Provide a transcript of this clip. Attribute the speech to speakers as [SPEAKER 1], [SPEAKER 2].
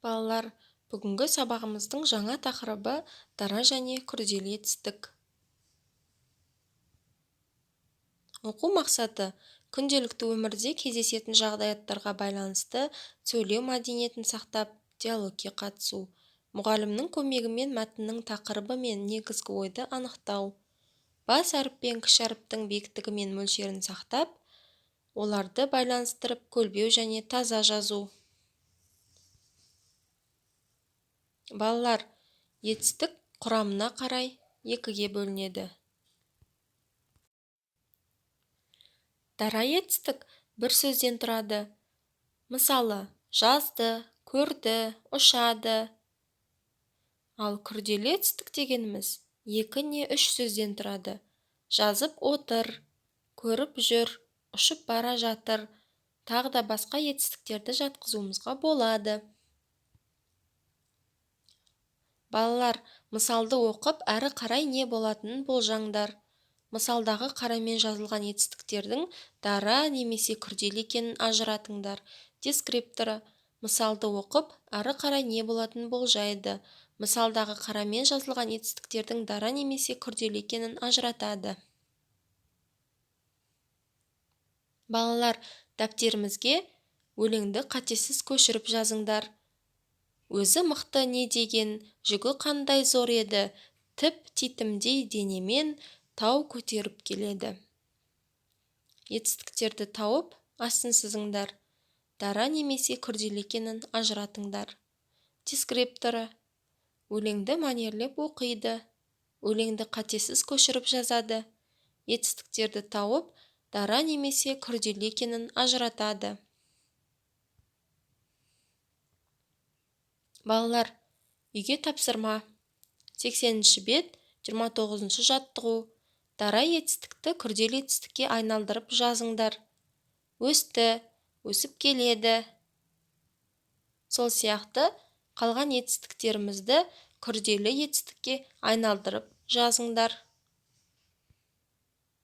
[SPEAKER 1] Балалар, бүгінгі сабағымыздың жаңа тақырыбы дара және күрделі етістік. Оқу мақсаты күнделікті өмірде кездесетін жағдаяттарға байланысты сөйлеу мәдениетін сақтап, диалогке қатысу. Мұғалімнің көмегімен мәтіннің тақырыбы мен негізгі ойды анықтау. Бас әріп пен кіші әріптің биіктігі мен мөлшерін сақтап, оларды байланыстырып көлбеу және таза жазу. Балалар, етістік құрамына қарай екіге бөлінеді. Дара етістік бір сөзден тұрады. Мысалы, жазды, көрді, ұшады. Ал күрделі етістік дегеніміз 2 не 3 сөзден тұрады. Жазып отыр, көріп жүр, ұшып бара жатыр. Тағы да басқа етістіктерді жатқызуымызға болады. Балалар, мысалды оқып, әрі қарай не болатынын болжаңдар. Мысалдағы қарамен жазылған етістіктердің дара немесе күрделі екенін ажыратыңдар. Дескрипторы. Мысалды оқып, әрі қарай не болатынын болжайды. Мысалдағы қарамен жазылған етістіктердің дара немесе күрделі екенін ажыратады. Балалар, дәптерімізге өлеңді қатесіз көшіріп жазыңдар. Өзі мықты не деген, жүгі қандай зор еді, тіп-титімдей денемен тау көтеріп келеді. Етістіктерді тауып, астын сызыңдар. Дара немесе күрделі екенін ажыратыңдар. Дескрипторы. Өлеңді мәнерлеп оқиды. Өлеңді қатесіз көшіріп жазады. Етістіктерді тауып, дара немесе күрделі екенін ажыратады. Балалар, үйге тапсырма. 80-ші бет, 29-ші жаттығу. Дара етістікті күрделі етістікке айналдырып жазыңдар. Өсті, өсіп келеді. Сол сияқты қалған етістіктерімізді күрделі етістікке айналдырып жазыңдар.